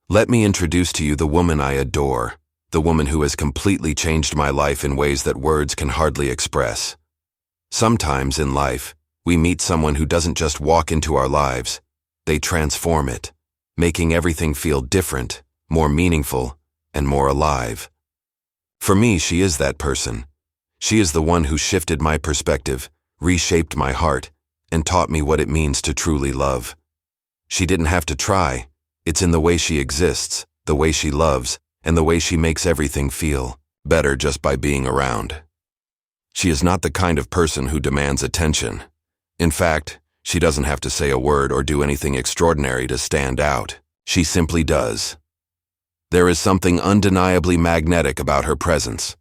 Let me introduce to you the woman I adore, the woman who has completely changed my life in ways that words can hardly express. Sometimes in life, we meet someone who doesn't just walk into our lives, they transform it, making everything feel different, more meaningful, and more alive. For me, she is that person. She is the one who shifted my perspective, reshaped my heart, and taught me what it means to truly love. She didn't have to try. It's in the way she exists, the way she loves, and the way she makes everything feel better just by being around. She is not the kind of person who demands attention. In fact, she doesn't have to say a word or do anything extraordinary to stand out. She simply does. There is something undeniably magnetic about her presence.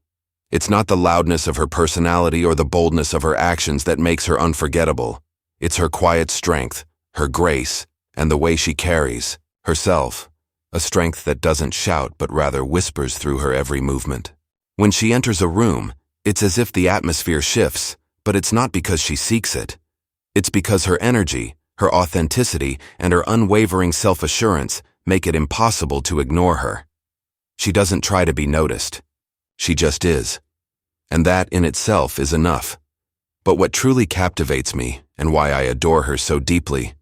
It's not the loudness of her personality or the boldness of her actions that makes her unforgettable. It's her quiet strength, her grace, and the way she carries herself, a strength that doesn't shout but rather whispers through her every movement. When she enters a room, it's as if the atmosphere shifts, but it's not because she seeks it. It's because her energy, her authenticity, and her unwavering self-assurance make it impossible to ignore her. She doesn't try to be noticed. She just is. And that in itself is enough. But what truly captivates me, and why I adore her so deeply,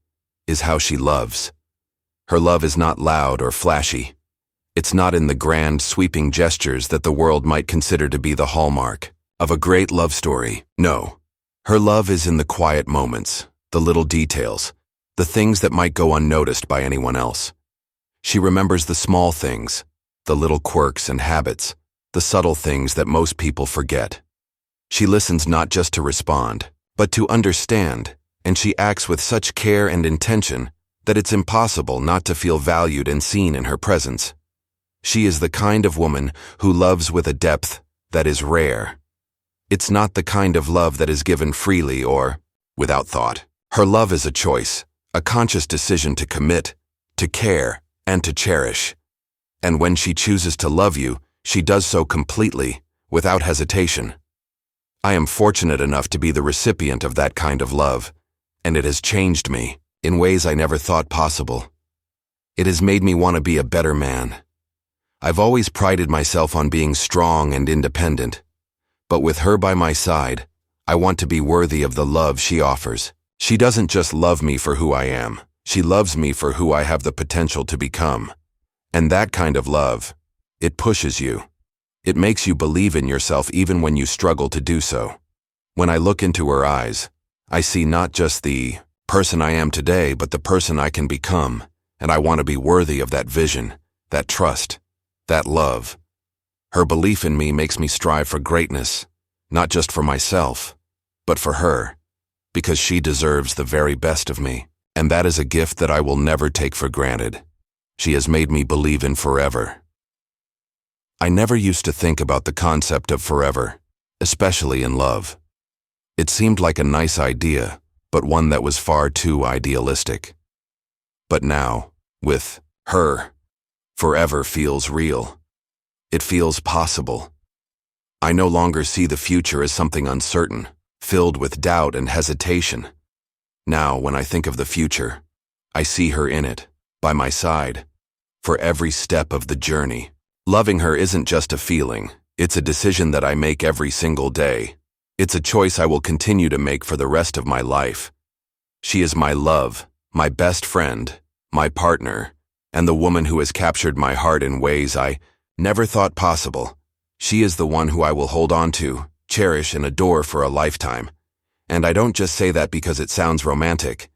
is how she loves. Her love is not loud or flashy. It's not in the grand, sweeping gestures that the world might consider to be the hallmark of a great love story. No. Her love is in the quiet moments, the little details, the things that might go unnoticed by anyone else. She remembers the small things, the little quirks and habits, the subtle things that most people forget. She listens not just to respond, but to understand, and she acts with such care and intention that it's impossible not to feel valued and seen in her presence. She is the kind of woman who loves with a depth that is rare. It's not the kind of love that is given freely or without thought. Her love is a choice, a conscious decision to commit, to care, and to cherish. And when she chooses to love you, she does so completely, without hesitation. I am fortunate enough to be the recipient of that kind of love, and it has changed me in ways I never thought possible. It has made me want to be a better man. I've always prided myself on being strong and independent, but with her by my side, I want to be worthy of the love she offers. She doesn't just love me for who I am, she loves me for who I have the potential to become. And that kind of love, it pushes you. It makes you believe in yourself even when you struggle to do so. When I look into her eyes, I see not just the person I am today, but the person I can become, and I want to be worthy of that vision, that trust, that love. Her belief in me makes me strive for greatness, not just for myself, but for her, because she deserves the very best of me, and that is a gift that I will never take for granted. She has made me believe in forever. I never used to think about the concept of forever, especially in love. It seemed like a nice idea, but one that was far too idealistic. But now, with her, forever feels real. It feels possible. I no longer see the future as something uncertain, filled with doubt and hesitation. Now, when I think of the future, I see her in it, by my side, for every step of the journey. Loving her isn't just a feeling, it's a decision that I make every single day. It's a choice I will continue to make for the rest of my life. She is my love, my best friend, my partner, and the woman who has captured my heart in ways I never thought possible. She is the one who I will hold on to, cherish, and adore for a lifetime. And I don't just say that because it sounds romantic.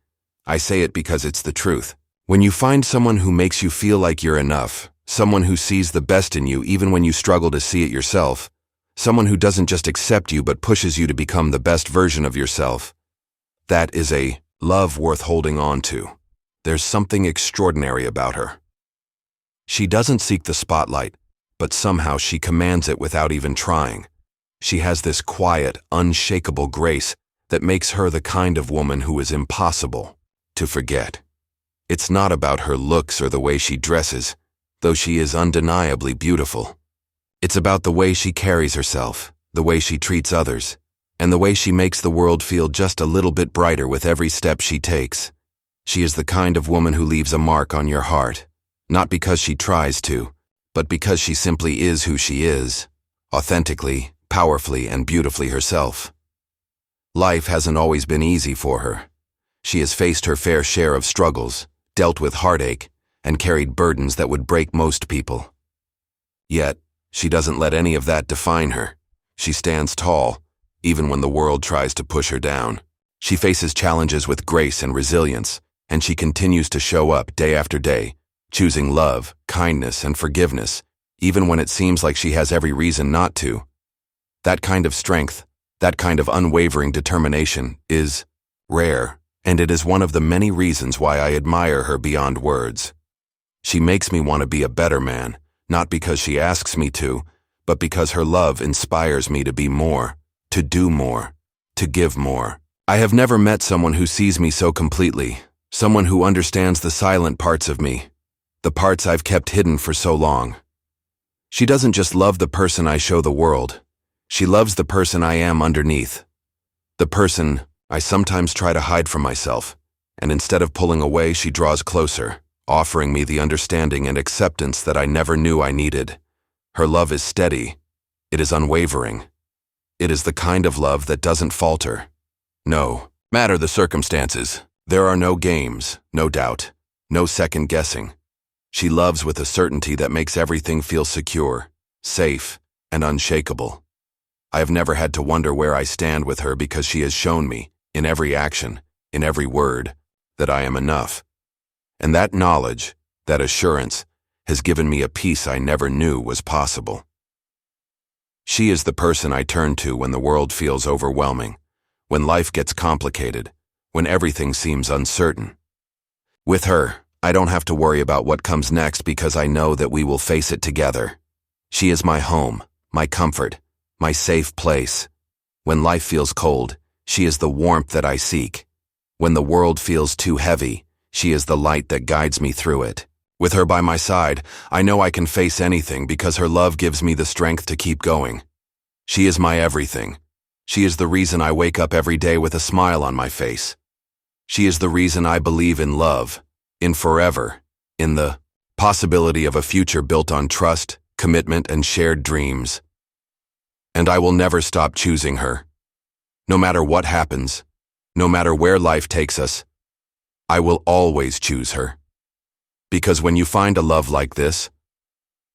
I say it because it's the truth. When you find someone who makes you feel like you're enough, someone who sees the best in you even when you struggle to see it yourself, someone who doesn't just accept you but pushes you to become the best version of yourself, that is a love worth holding on to. There's something extraordinary about her. She doesn't seek the spotlight, but somehow she commands it without even trying. She has this quiet, unshakable grace that makes her the kind of woman who is impossible to forget. It's not about her looks or the way she dresses, though she is undeniably beautiful. It's about the way she carries herself, the way she treats others, and the way she makes the world feel just a little bit brighter with every step she takes. She is the kind of woman who leaves a mark on your heart, Not because she tries to, but because she simply is who she is, authentically, powerfully, and beautifully herself. Life hasn't always been easy for her. She has faced her fair share of struggles, dealt with heartache, and carried burdens that would break most people. Yet, she doesn't let any of that define her. She stands tall, even when the world tries to push her down. She faces challenges with grace and resilience, and she continues to show up day after day, choosing love, kindness, and forgiveness, even when it seems like she has every reason not to. That kind of strength, that kind of unwavering determination is rare, and it is one of the many reasons why I admire her beyond words. She makes me want to be a better man, not because she asks me to, but because her love inspires me to be more, to do more, to give more. I have never met someone who sees me so completely, someone who understands the silent parts of me, the parts I've kept hidden for so long. She doesn't just love the person I show the world. She loves the person I am underneath, the person I sometimes try to hide from myself, and instead of pulling away, she draws closer, offering me the understanding and acceptance that I never knew I needed. Her love is steady. It is unwavering. It is the kind of love that doesn't falter. No matter the circumstances, there are no games, no doubt, no second guessing. She loves with a certainty that makes everything feel secure, safe, and unshakable. I have never had to wonder where I stand with her because she has shown me, in every action, in every word, that I am enough. And that knowledge, that assurance, has given me a peace I never knew was possible. She is the person I turn to when the world feels overwhelming, when life gets complicated, when everything seems uncertain. With her, I don't have to worry about what comes next because I know that we will face it together. She is my home, my comfort, my safe place. When life feels cold, she is the warmth that I seek. When the world feels too heavy, she is the light that guides me through it. With her by my side, I know I can face anything because her love gives me the strength to keep going. She is my everything. She is the reason I wake up every day with a smile on my face. She is the reason I believe in love, in forever, in the possibility of a future built on trust, commitment, and shared dreams. And I will never stop choosing her. No matter what happens, no matter where life takes us, I will always choose her. Because when you find a love like this,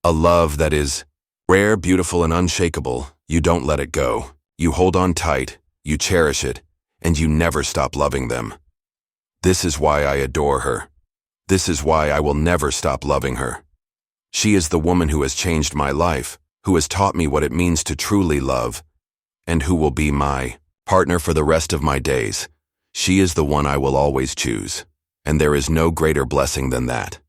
a love that is rare, beautiful, and unshakable, you don't let it go. You hold on tight, you cherish it, and you never stop loving them. This is why I adore her. This is why I will never stop loving her. She is the woman who has changed my life, who has taught me what it means to truly love, and who will be my partner for the rest of my days. She is the one I will always choose, and there is no greater blessing than that.